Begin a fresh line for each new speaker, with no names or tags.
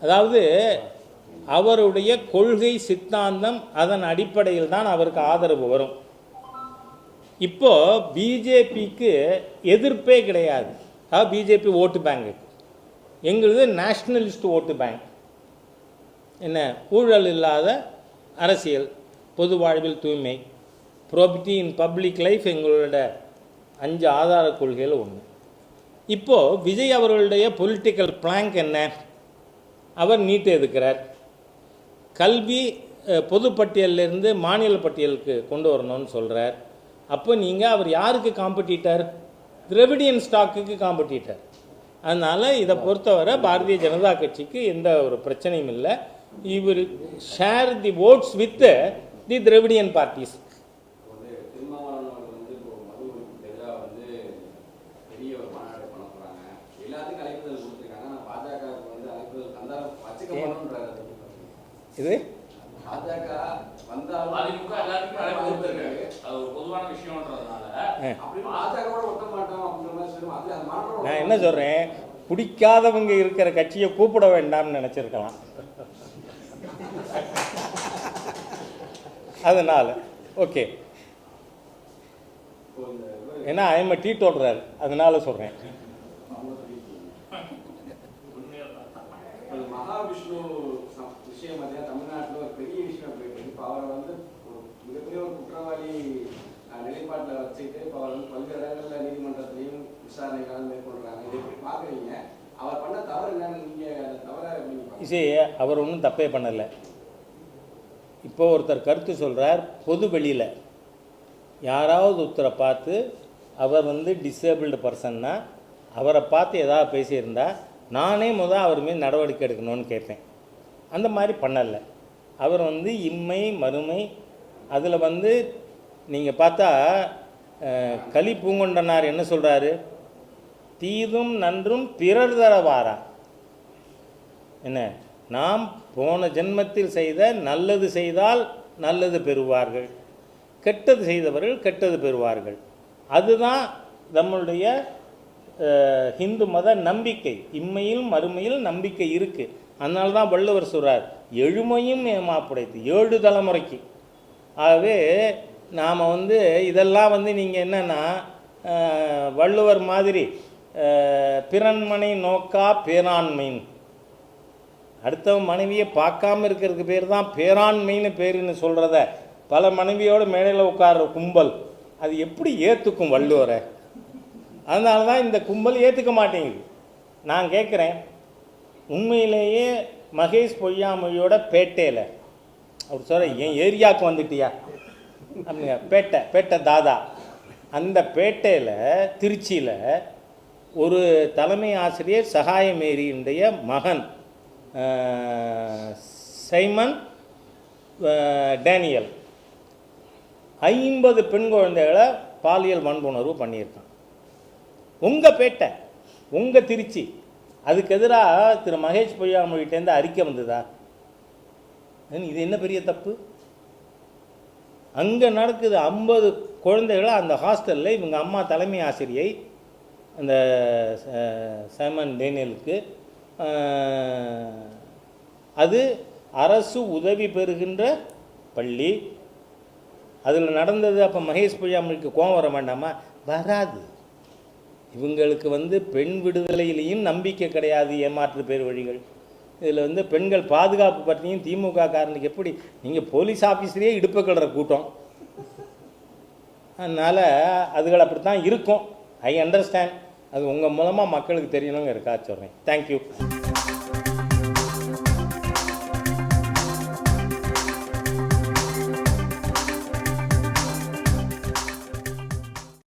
அதாவது அவருடைய கொள்கை சித்தாந்தம் அதன் அடிப்படையில் தான் அவருக்கு ஆதரவு வரும். இப்போ பிஜேபிக்கு எதிர்ப்பே கிடையாது. அதாவது பிஜேபி ஓட்டு பேங்க், எங்களுது நேஷ்னலிஸ்ட் ஓட்டு பேங்க். என்ன ஊழல் இல்லாத அரசியல், பொது வாழ்வில் தூய்மை, ப்ராபர்ட்டி இன் பப்ளிக் லைஃப் எங்களோட 5 ஆதார கொள்கையில் ஒன்று. இப்போது விஜய் அவர்களுடைய பொலிட்டிக்கல் பிளாங்க் என்ன? அவர் நீட்டு எதுக்கிறார், கல்வி பொதுப்பட்டியலிருந்து மாநில பட்டியலுக்கு கொண்டு வரணும்னு சொல்கிறார். அப்போ நீங்கள் அவர் யாருக்கு காம்படிட்டர்? Dravidian ஸ்டாக்குக்கு competitor. அதனால் இதை பொறுத்தவரை பாரதிய ஜனதா கட்சிக்கு எந்த ஒரு பிரச்சனையும் இல்லை. இவர் share the votes with the Dravidian parties. இது நான் என்ன சொல்றேன், பிடிக்காதவங்க இருக்கிற கட்சியை கூப்பிட வேண்டாம்னு நினைச்சிருக்கலாம். அதனால ஓகே, ஏன்னா ஐஎம் டீ டோல்றாரு, அதனால சொல்றேன்.
மகாவிஷ்ணு விஷயம் தமிழ்நாட்டில் ஒரு பெரிய விஷயம் போயிட்டு, இப்போ அவரை வந்து மிகப்பெரிய ஒரு குற்றவாளி நிலைப்பாட்டில் வச்சுட்டு இப்போ அவர் வந்து பல்வேறு இடங்களில் நீதிமன்றத்திலையும் விசாரணைகளாக மேற்கொள்கிறாங்க. இதை எப்படி பார்க்குறீங்க? அவர் பண்ண தவறு என்னன்னு நீங்கள் அந்த தவறை
அவர் ஒன்றும் தப்பே பண்ணலை. இப்போ ஒருத்தர் கருத்து சொல்கிறார், பொது வெளியில் யாராவது ஒருத்தரை பார்த்து அவர் வந்து டிசேபிள்டு பர்சன்னா அவரை பார்த்து ஏதாவது பேசியிருந்தா நானே அவர் மீது நடவடிக்கை எடுக்கணும்னு கேட்பேன். அந்த மாதிரி பண்ணலை. அவர் வந்து இம்மை மறுமை அதில் வந்து நீங்கள் பார்த்தா கலி பூங்கொண்டனார் என்ன சொல்கிறாரு, தீதும் நன்றும் பிறர் தரவாரா. என்ன, நாம் போன ஜென்மத்தில் செய்த நல்லது செய்தால் நல்லது பெறுவார்கள், கெட்டது செய்தவர்கள் கெட்டது பெறுவார்கள். அதுதான் நம்மளுடைய ஹிந்து மத நம்பிக்கை. இம்மையில் மறுமையில் நம்பிக்கை இருக்குது. அதனால தான் வள்ளுவர் சொல்கிறார், எழுமையும் ஏமாப்புடைத்து 7 தலைமுறைக்கு. ஆகவே நாம் வந்து இதெல்லாம் வந்து நீங்கள் என்னென்னா வள்ளுவர் மாதிரி பிறன்மனை நோக்கா பேராண்மைன்னு, அடுத்தவன் மனைவியை பார்க்காம இருக்கிறதுக்கு பேர் தான் பேராண்மைன்னு பேருன்னு சொல்கிறத பல மனைவியோட மேடையில் உட்கார்ற கும்பல் அது எப்படி ஏற்றுக்கும் வள்ளுவரை? அதனால தான் இந்த கும்பல் ஏற்றுக்க மாட்டேங்குது. நான் கேட்குறேன், உண்மையிலேயே மகேஷ் பொய்யாமொழியோட பேட்டையில் அவர் சொல்கிற என் ஏரியாவுக்கு வந்துட்டியா அப்படிங்க, பேட்டை தாதா, அந்த பேட்டையில் திருச்சியில் ஒரு தலைமை ஆசிரியர் சகாயமேரியுடைய மகன் சைமன் டேனியல் 50 பெண் குழந்தைகளை பாலியல் வன்புணர்வு பண்ணியிருக்கான். உங்கள் பேட்டை, உங்கள் திருச்சி, அதுக்கு எதிராக திரு மகேஷ் பொய்யாமொழிகிட்டேருந்து அறிக்கை வந்ததா? இது என்ன பெரிய தப்பு? அங்கே நடக்குது. 50 குழந்தைகளை அந்த ஹாஸ்டலில் இவங்க அம்மா தலைமை ஆசிரியை அந்த சைமன் டேனியலுக்கு அது அரசு உதவி பெறுகின்ற பள்ளி, அதில் நடந்தது. அப்போ மகேஷ் பொய்யாமொழிக்கு கோபம் வர வேண்டாமா? வராது. இவங்களுக்கு வந்து பெண் விடுதலையிலையும் நம்பிக்கை கிடையாது, ஏமாற்று பேர் வழிகள். இதில் வந்து பெண்கள் பாதுகாப்பு பற்றியும் திமுக காரனுக்கு எப்படி, நீங்கள் போலீஸ் ஆஃபீஸரே இடுப்பு கடுற கூட்டம். அதனால் அதுகள் அப்படி தான் இருக்கும். I understand. அது உங்கள் மூலமாக மக்களுக்கு தெரியணுங்க இருக்கா சொல்கிறேன். தேங்க்யூ.